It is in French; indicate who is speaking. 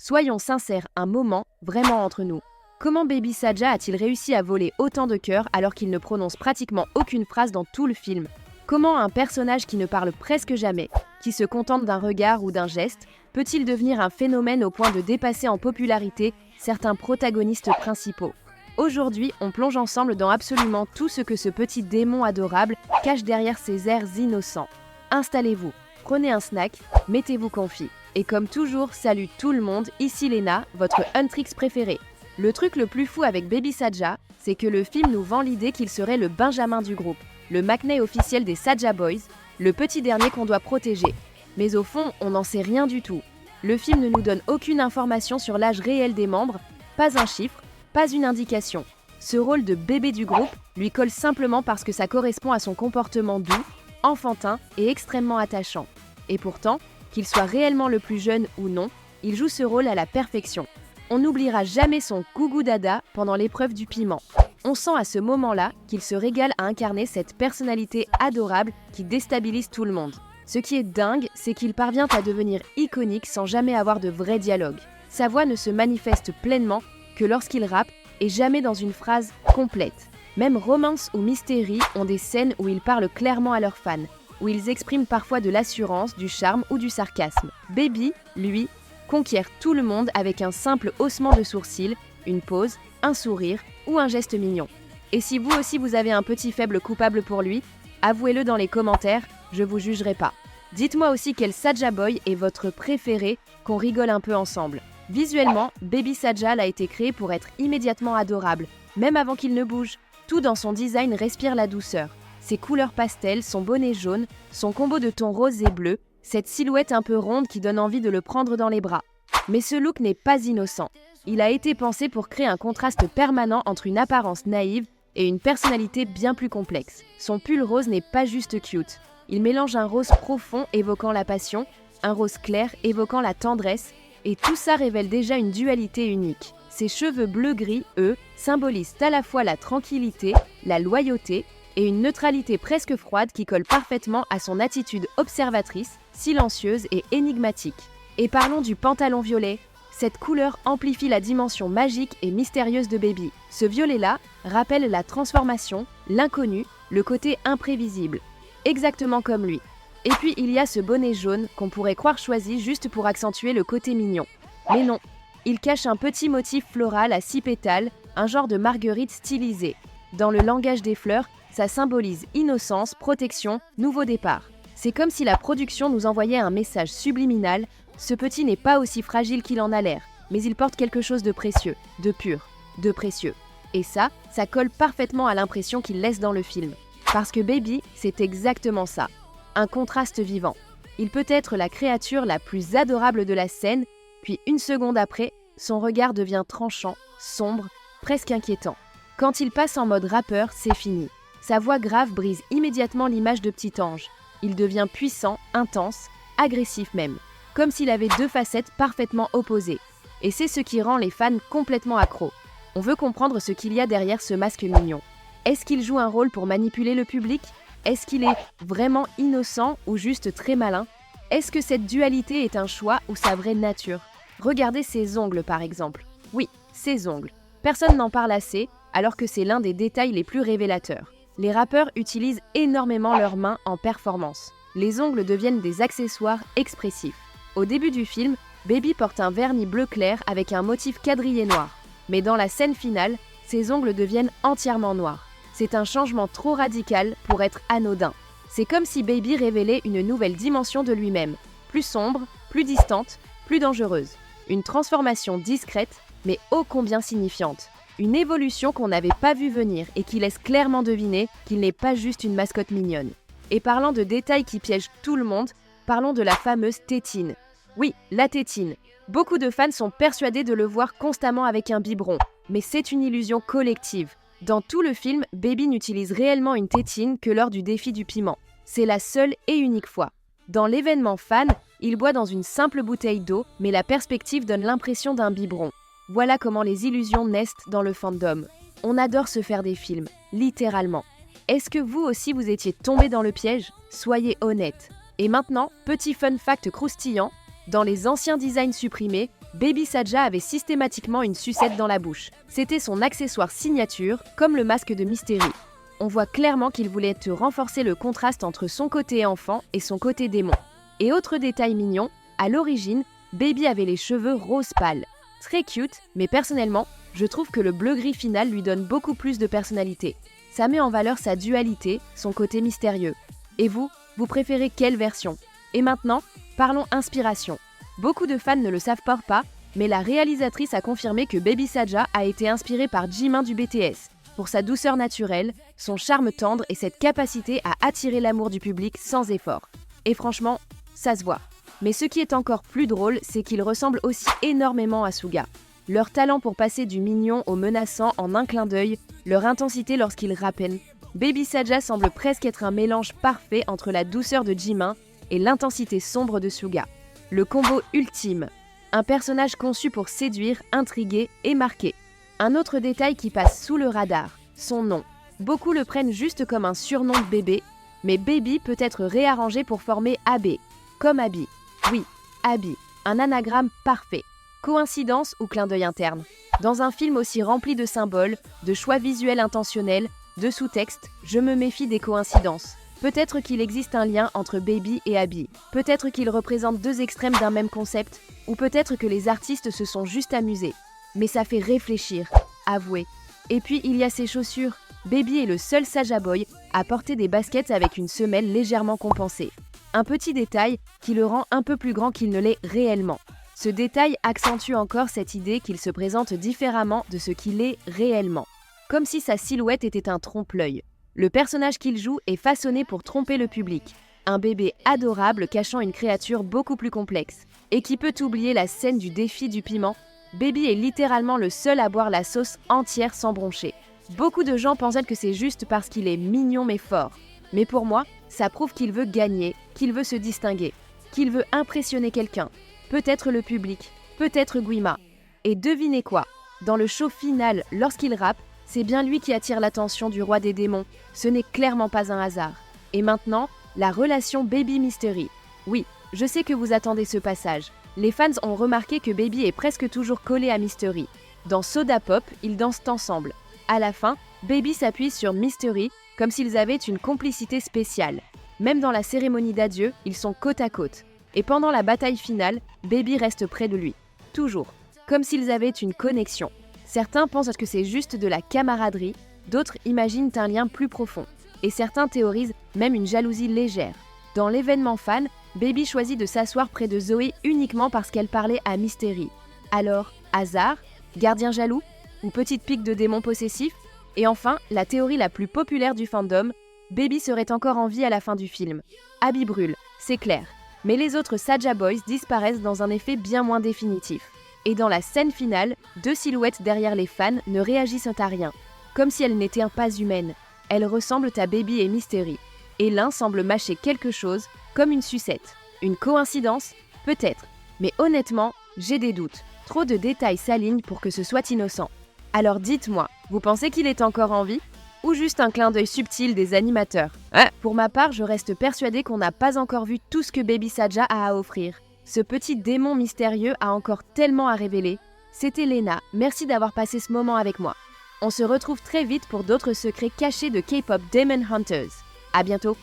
Speaker 1: Soyons sincères un moment, vraiment entre nous. Comment Baby Saja a-t-il réussi à voler autant de cœurs alors qu'il ne prononce pratiquement aucune phrase dans tout le film? Comment un personnage qui ne parle presque jamais, qui se contente d'un regard ou d'un geste, peut-il devenir un phénomène au point de dépasser en popularité certains protagonistes principaux? Aujourd'hui, on plonge ensemble dans absolument tout ce que ce petit démon adorable cache derrière ses airs innocents. Installez-vous, prenez un snack, mettez-vous confit. Et comme toujours, salut tout le monde, ici Léna, votre Huntrix préférée. Le truc le plus fou avec Baby Saja, c'est que le film nous vend l'idée qu'il serait le Benjamin du groupe, le McNay officiel des Saja Boys, le petit dernier qu'on doit protéger. Mais au fond, on n'en sait rien du tout. Le film ne nous donne aucune information sur l'âge réel des membres, pas un chiffre, pas une indication. Ce rôle de bébé du groupe lui colle simplement parce que ça correspond à son comportement doux, enfantin et extrêmement attachant. Et pourtant, qu'il soit réellement le plus jeune ou non, il joue ce rôle à la perfection. On n'oubliera jamais son gougou dada pendant l'épreuve du piment. On sent à ce moment-là qu'il se régale à incarner cette personnalité adorable qui déstabilise tout le monde. Ce qui est dingue, c'est qu'il parvient à devenir iconique sans jamais avoir de vrai dialogue. Sa voix ne se manifeste pleinement que lorsqu'il rappe et jamais dans une phrase complète. Même Romance ou Mystery ont des scènes où ils parlent clairement à leurs fans, où ils expriment parfois de l'assurance, du charme ou du sarcasme. Baby, lui, conquiert tout le monde avec un simple haussement de sourcils, une pause, un sourire ou un geste mignon. Et si vous aussi vous avez un petit faible coupable pour lui, avouez-le dans les commentaires, je vous jugerai pas. Dites-moi aussi quel Saja Boy est votre préféré, qu'on rigole un peu ensemble. Visuellement, Baby Saja a été créé pour être immédiatement adorable, même avant qu'il ne bouge. Tout dans son design respire la douceur. Ses couleurs pastel, son bonnet jaune, son combo de tons rose et bleu, cette silhouette un peu ronde qui donne envie de le prendre dans les bras. Mais ce look n'est pas innocent. Il a été pensé pour créer un contraste permanent entre une apparence naïve et une personnalité bien plus complexe. Son pull rose n'est pas juste cute. Il mélange un rose profond évoquant la passion, un rose clair évoquant la tendresse, et tout ça révèle déjà une dualité unique. Ses cheveux bleu-gris, eux, symbolisent à la fois la tranquillité, la loyauté et une neutralité presque froide qui colle parfaitement à son attitude observatrice, silencieuse et énigmatique. Et parlons du pantalon violet. Cette couleur amplifie la dimension magique et mystérieuse de Baby. Ce violet-là rappelle la transformation, l'inconnu, le côté imprévisible. Exactement comme lui. Et puis il y a ce bonnet jaune qu'on pourrait croire choisi juste pour accentuer le côté mignon. Mais non, il cache un petit motif floral à 6 pétales, un genre de marguerite stylisée. Dans le langage des fleurs, ça symbolise innocence, protection, nouveau départ. C'est comme si la production nous envoyait un message subliminal. Ce petit n'est pas aussi fragile qu'il en a l'air, mais il porte quelque chose de précieux, de pur, de précieux. Et ça colle parfaitement à l'impression qu'il laisse dans le film. Parce que Baby, c'est exactement ça. Un contraste vivant. Il peut être la créature la plus adorable de la scène, puis une seconde après, son regard devient tranchant, sombre, presque inquiétant. Quand il passe en mode rappeur, c'est fini. Sa voix grave brise immédiatement l'image de petit ange. Il devient puissant, intense, agressif même. Comme s'il avait deux facettes parfaitement opposées. Et c'est ce qui rend les fans complètement accros. On veut comprendre ce qu'il y a derrière ce masque mignon. Est-ce qu'il joue un rôle pour manipuler le public ? Est-ce qu'il est vraiment innocent ou juste très malin ? Est-ce que cette dualité est un choix ou sa vraie nature ? Regardez ses ongles par exemple. Oui, ses ongles. Personne n'en parle assez, alors que c'est l'un des détails les plus révélateurs. Les rappeurs utilisent énormément leurs mains en performance. Les ongles deviennent des accessoires expressifs. Au début du film, Baby porte un vernis bleu clair avec un motif quadrillé noir. Mais dans la scène finale, ses ongles deviennent entièrement noirs. C'est un changement trop radical pour être anodin. C'est comme si Baby révélait une nouvelle dimension de lui-même, plus sombre, plus distante, plus dangereuse. Une transformation discrète, mais ô combien signifiante. Une évolution qu'on n'avait pas vue venir et qui laisse clairement deviner qu'il n'est pas juste une mascotte mignonne. Et parlant de détails qui piègent tout le monde, parlons de la fameuse tétine. Oui, la tétine. Beaucoup de fans sont persuadés de le voir constamment avec un biberon, mais c'est une illusion collective. Dans tout le film, Baby n'utilise réellement une tétine que lors du défi du piment. C'est la seule et unique fois. Dans l'événement fan, il boit dans une simple bouteille d'eau, mais la perspective donne l'impression d'un biberon. Voilà comment les illusions naissent dans le fandom. On adore se faire des films, littéralement. Est-ce que vous aussi vous étiez tombé dans le piège ? Soyez honnête. Et maintenant, petit fun fact croustillant, dans les anciens designs supprimés, Baby Saja avait systématiquement une sucette dans la bouche. C'était son accessoire signature, comme le masque de Mystery. On voit clairement qu'il voulait te renforcer le contraste entre son côté enfant et son côté démon. Et autre détail mignon, à l'origine, Baby avait les cheveux rose pâle. Très cute, mais personnellement, je trouve que le bleu-gris final lui donne beaucoup plus de personnalité. Ça met en valeur sa dualité, son côté mystérieux. Et vous préférez quelle version? Et maintenant, parlons inspiration. Beaucoup de fans ne le savent pas, mais la réalisatrice a confirmé que Baby Saja a été inspirée par Jimin du BTS, pour sa douceur naturelle, son charme tendre et cette capacité à attirer l'amour du public sans effort. Et franchement, ça se voit. Mais ce qui est encore plus drôle, c'est qu'ils ressemblent aussi énormément à Suga. Leur talent pour passer du mignon au menaçant en un clin d'œil, leur intensité lorsqu'ils rappellent. Baby Saja semble presque être un mélange parfait entre la douceur de Jimin et l'intensité sombre de Suga. Le combo ultime. Un personnage conçu pour séduire, intriguer et marquer. Un autre détail qui passe sous le radar, son nom. Beaucoup le prennent juste comme un surnom de bébé, mais Baby peut être réarrangé pour former AB, comme Abby. Oui, Abby, un anagramme parfait. Coïncidence ou clin d'œil interne? Dans un film aussi rempli de symboles, de choix visuels intentionnels, de sous-textes, je me méfie des coïncidences. Peut-être qu'il existe un lien entre Baby et Abby. Peut-être qu'ils représentent deux extrêmes d'un même concept, ou peut-être que les artistes se sont juste amusés. Mais ça fait réfléchir, avouez. Et puis il y a ses chaussures. Baby est le seul Saja Boy à porter des baskets avec une semelle légèrement compensée. Un petit détail qui le rend un peu plus grand qu'il ne l'est réellement. Ce détail accentue encore cette idée qu'il se présente différemment de ce qu'il est réellement. Comme si sa silhouette était un trompe-l'œil. Le personnage qu'il joue est façonné pour tromper le public. Un bébé adorable cachant une créature beaucoup plus complexe. Et qui peut oublier la scène du défi du piment. Baby est littéralement le seul à boire la sauce entière sans broncher. Beaucoup de gens pensent que c'est juste parce qu'il est mignon mais fort. Mais pour moi, ça prouve qu'il veut gagner, qu'il veut se distinguer, qu'il veut impressionner quelqu'un. Peut-être le public, peut-être Guima. Et devinez quoi? Dans le show final, lorsqu'il rappe, c'est bien lui qui attire l'attention du roi des démons. Ce n'est clairement pas un hasard. Et maintenant, la relation Baby Mystery. Oui, je sais que vous attendez ce passage. Les fans ont remarqué que Baby est presque toujours collé à Mystery. Dans Soda Pop, ils dansent ensemble. À la fin, Baby s'appuie sur Mystery comme s'ils avaient une complicité spéciale. Même dans la cérémonie d'adieu, ils sont côte à côte. Et pendant la bataille finale, Baby reste près de lui. Toujours. Comme s'ils avaient une connexion. Certains pensent que c'est juste de la camaraderie, d'autres imaginent un lien plus profond. Et certains théorisent même une jalousie légère. Dans l'événement fan, Baby choisit de s'asseoir près de Zoé uniquement parce qu'elle parlait à Mystery. Alors, hasard? Gardien jaloux? Ou petite pique de démon possessif? Et enfin, la théorie la plus populaire du fandom, Baby serait encore en vie à la fin du film. Abby brûle, c'est clair. Mais les autres Saja Boys disparaissent dans un effet bien moins définitif. Et dans la scène finale, deux silhouettes derrière les fans ne réagissent à rien. Comme si elles n'étaient pas humaines. Elles ressemblent à Baby et Mystery. Et l'un semble mâcher quelque chose, comme une sucette. Une coïncidence? Peut-être. Mais honnêtement, j'ai des doutes. Trop de détails s'alignent pour que ce soit innocent. Alors dites-moi, vous pensez qu'il est encore en vie? Ou juste un clin d'œil subtil des animateurs? Pour ma part, je reste persuadée qu'on n'a pas encore vu tout ce que Baby Saja a à offrir. Ce petit démon mystérieux a encore tellement à révéler. C'était Léna, merci d'avoir passé ce moment avec moi. On se retrouve très vite pour d'autres secrets cachés de K-pop Demon Hunters. À bientôt!